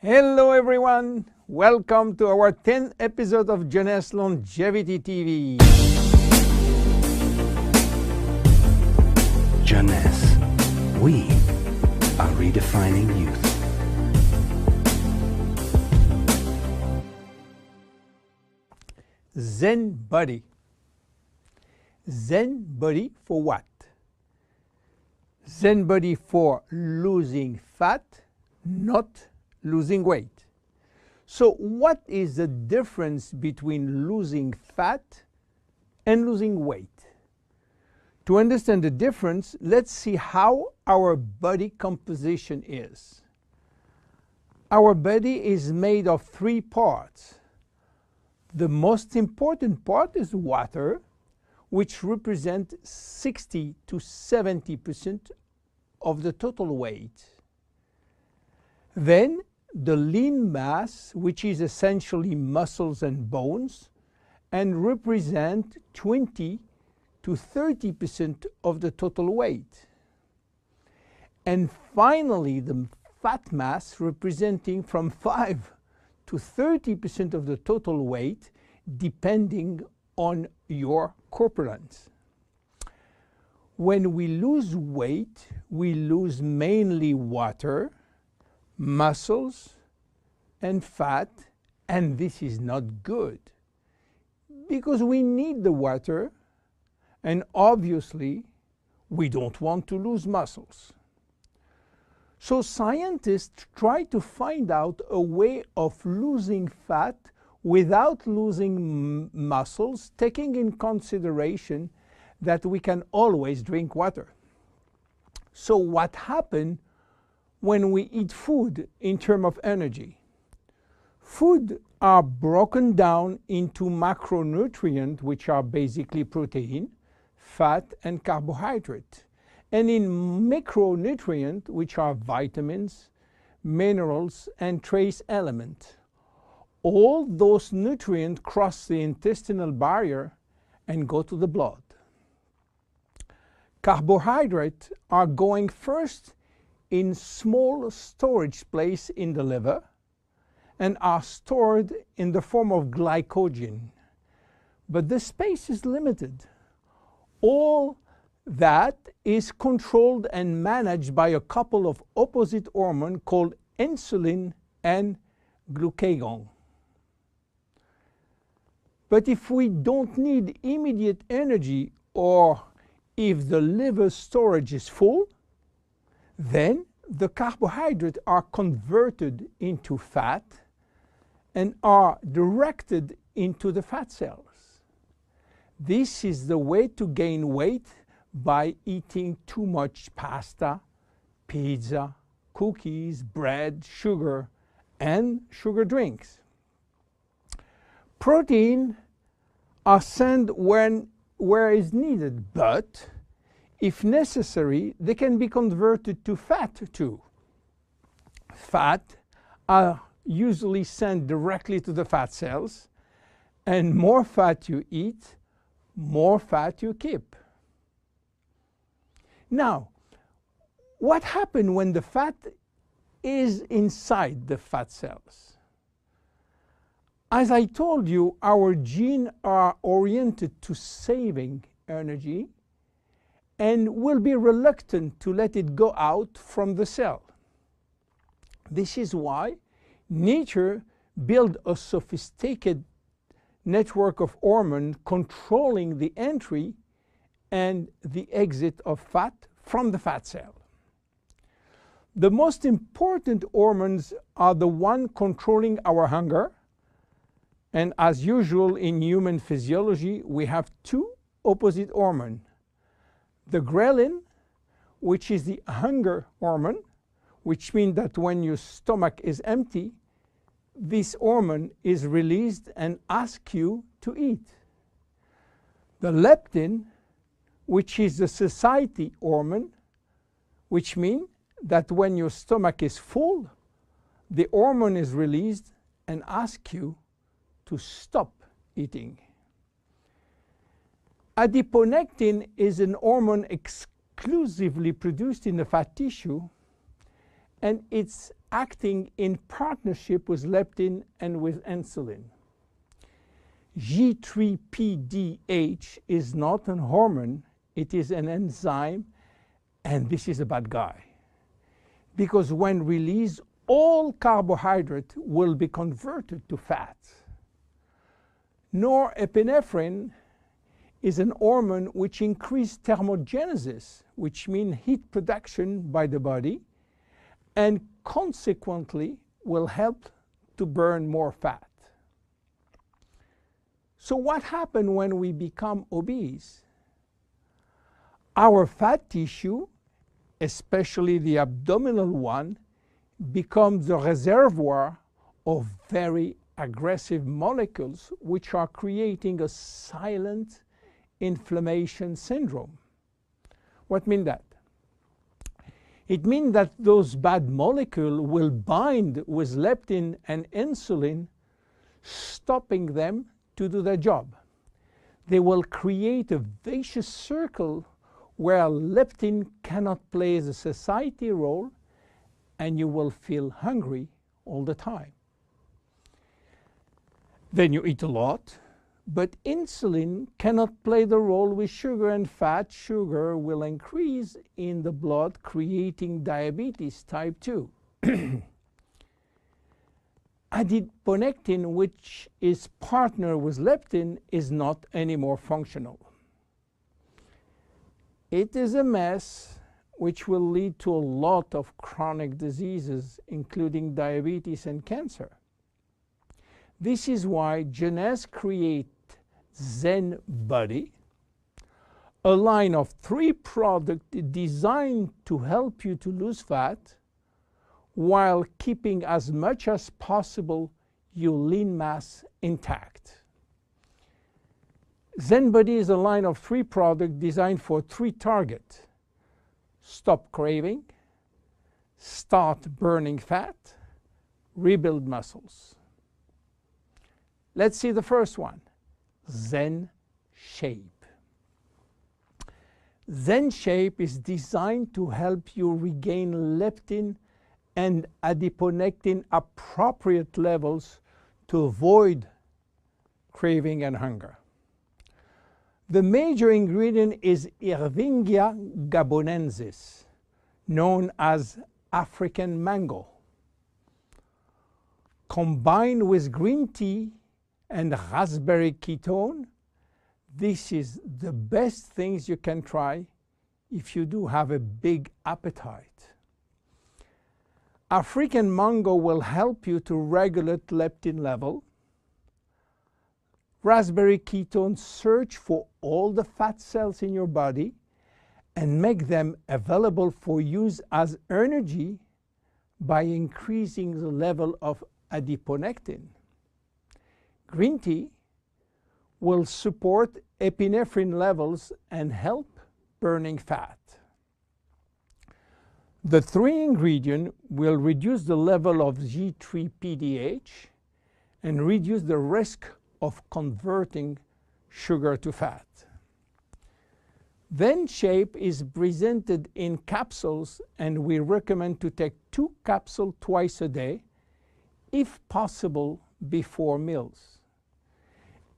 Hello everyone, welcome to our 10th episode of Jeunesse Longevity TV. Jeunesse, we are redefining youth. Zen body. Zen body for what? Zen body for losing fat, not losing weight. So what is the difference between losing fat and losing weight? To understand the difference, let's see how our body composition is. Our body is made of 3 parts. The most important part is water, which represents 60 to 70% of the total weight. Then the lean mass, which is essentially muscles and bones, and represent 20 to 30% of the total weight. And finally, the fat mass, representing from 5 to 30% of the total weight, depending on your corpulence. When we lose weight, we lose mainly water, muscles, and fat, and this is not good because we need the water, and obviously we don't want to lose muscles. So scientists try to find out a way of losing fat without losing muscles, taking in consideration that we can always drink water. So what happens when we eat food in terms of energy? Food are broken down into macronutrients, which are basically protein, fat, and carbohydrate, and in micronutrients, which are vitamins, minerals, and trace elements. All those nutrients cross the intestinal barrier and go to the blood. Carbohydrates are going first in small storage place in the liver and are stored in the form of glycogen. But the space is limited. All that is controlled and managed by a couple of opposite hormones called insulin and glucagon. But if we don't need immediate energy, or if the liver storage is full, then the carbohydrates are converted into fat and are directed into the fat cells. This is the way to gain weight, by eating too much pasta, pizza, cookies, bread, sugar, and sugar drinks. Protein are sent where is needed, but if necessary, they can be converted to fat too. Fat are usually sent directly to the fat cells, and more fat you eat, more fat you keep. Now, what happens when the fat is inside the fat cells? As I told you, our genes are oriented to saving energy and will be reluctant to let it go out from the cell. This is why nature built a sophisticated network of hormones controlling the entry and the exit of fat from the fat cell. The most important hormones are the ones controlling our hunger, and as usual in human physiology, we have 2 opposite hormones. The ghrelin, which is the hunger hormone, which means that when your stomach is empty, this hormone is released and asks you to eat. The leptin, which is the satiety hormone, which means that when your stomach is full, the hormone is released and asks you to stop eating. Adiponectin is an hormone exclusively produced in the fat tissue, and it's acting in partnership with leptin and with insulin. G3PDH is not a hormone, it is an enzyme, and this is a bad guy. Because when released, all carbohydrate will be converted to fat. Norepinephrine is an hormone which increases thermogenesis, which means heat production by the body, and consequently will help to burn more fat. So what happens when we become obese? Our fat tissue, especially the abdominal one, becomes the reservoir of very aggressive molecules which are creating a silent inflammation syndrome. What means that? It means that those bad molecules will bind with leptin and insulin, stopping them to do their job. They will create a vicious circle where leptin cannot play the satiety role, and you will feel hungry all the time. Then you eat a lot, but insulin cannot play the role with sugar and fat. Sugar will increase in the blood, creating diabetes type 2. Adiponectin, which is partner with leptin, is not anymore functional. It is a mess which will lead to a lot of chronic diseases, including diabetes and cancer. This is why Jeunesse creates Zen Bodi, a line of 3 products designed to help you to lose fat while keeping as much as possible your lean mass intact. Zen Bodi is a line of 3 products designed for 3 targets: stop craving, start burning fat, rebuild muscles. Let's see the first one, Zen Shape. Zen Shape is designed to help you regain leptin and adiponectin appropriate levels to avoid craving and hunger. The major ingredient is Ervingia gabonensis, known as African mango. Combined with green tea and raspberry ketone, this is the best things you can try if you do have a big appetite. African mango will help you to regulate leptin level. Raspberry ketone search for all the fat cells in your body and make them available for use as energy by increasing the level of adiponectin. Green tea will support epinephrine levels and help burning fat. The 3 ingredients will reduce the level of G3PDH and reduce the risk of converting sugar to fat. Zen Shape is presented in capsules, and we recommend to take 2 capsules twice a day, if possible before meals.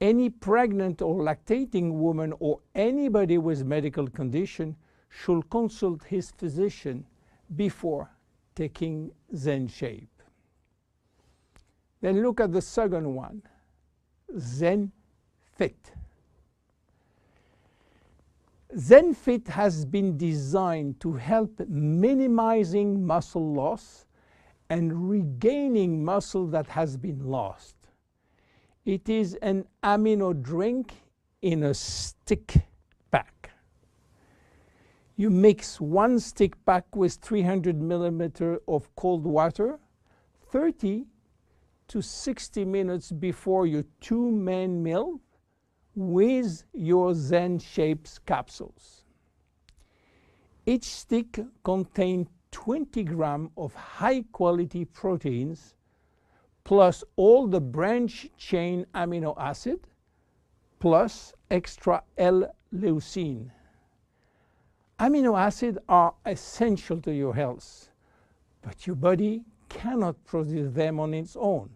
Any pregnant or lactating woman or anybody with medical condition should consult his physician before taking Zen Shape. Then look at the second one, Zen Fit. Zen Fit has been designed to help minimizing muscle loss and regaining muscle that has been lost. It is an amino drink in a stick pack. You mix 1 stick pack with 300 milliliters of cold water 30 to 60 minutes before your 2 main meal with your Zen Shapes capsules. Each stick contains 20 grams of high-quality proteins plus all the branch-chain amino acid plus extra L-leucine. Amino acids are essential to your health, but your body cannot produce them on its own.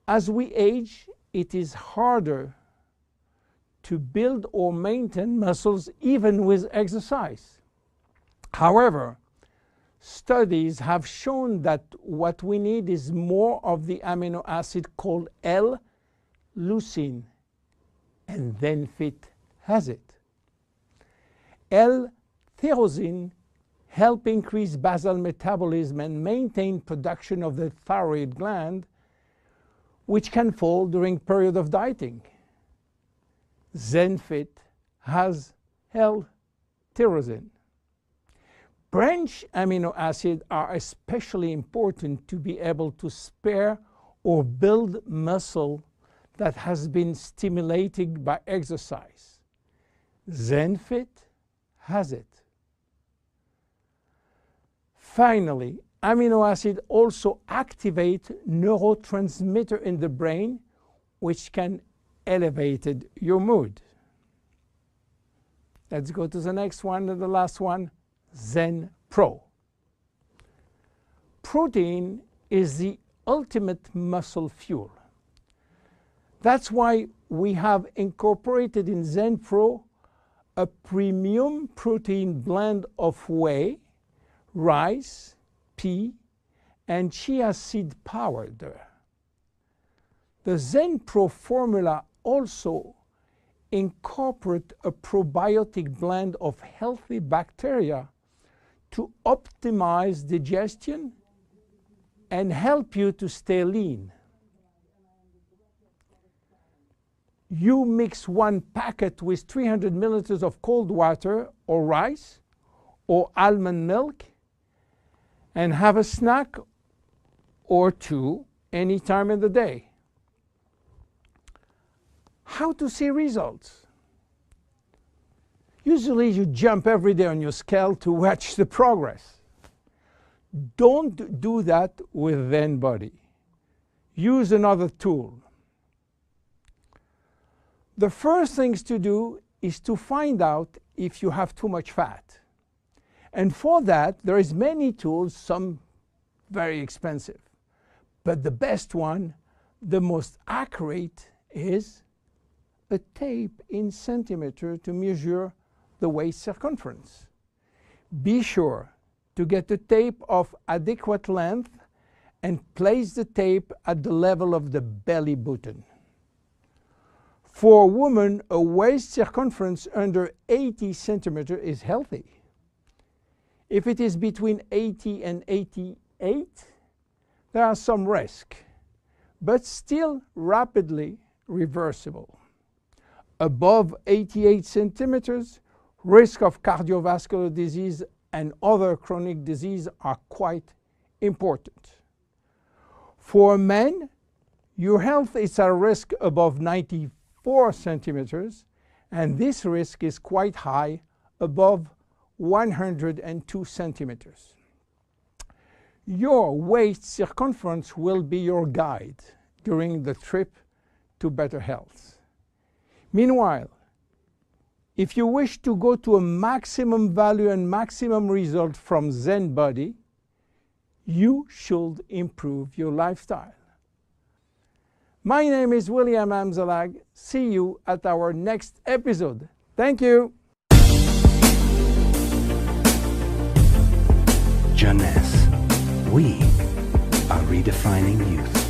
As we age, it is harder to build or maintain muscles even with exercise. However, studies have shown that what we need is more of the amino acid called L-leucine, and Zen has it. L-tyrosine helps increase basal metabolism and maintain production of the thyroid gland, which can fall during period of dieting. Zen has L-tyrosine. Branch amino acids are especially important to be able to spare or build muscle that has been stimulated by exercise. Zen has it. Finally, amino acids also activate neurotransmitter in the brain, which can elevate your mood. Let's go to the next one and the last one, Zen Pro. Protein is the ultimate muscle fuel. That's why we have incorporated in Zen Pro a premium protein blend of whey, rice, pea, and chia seed powder. The Zen Pro formula also incorporates a probiotic blend of healthy bacteria to optimize digestion and help you to stay lean. You mix one packet with 300 milliliters of cold water or rice or almond milk and have a snack or two any time in the day. How to see results? Usually you jump every day on your scale to watch the progress. Don't do that with Zen Body. Use another tool. The first things to do is to find out if you have too much fat. And for that, there is many tools, some very expensive. But the best one, the most accurate, is a tape in centimeter to measure the waist circumference. Be sure to get a tape of adequate length and place the tape at the level of the belly button. For a woman, a waist circumference under 80 centimeters is healthy. If it is between 80 and 88, there are some risk, but still rapidly reversible. Above 88 centimeters, risk of cardiovascular disease and other chronic disease are quite important. For men, your health is at risk above 94 centimeters, and this risk is quite high, above 102 centimeters. Your waist circumference will be your guide during the trip to better health. Meanwhile, if you wish to go to a maximum value and maximum result from Zen Body, you should improve your lifestyle. My name is William Amzalag. See you at our next episode. Thank you. Jeunesse, we are redefining youth.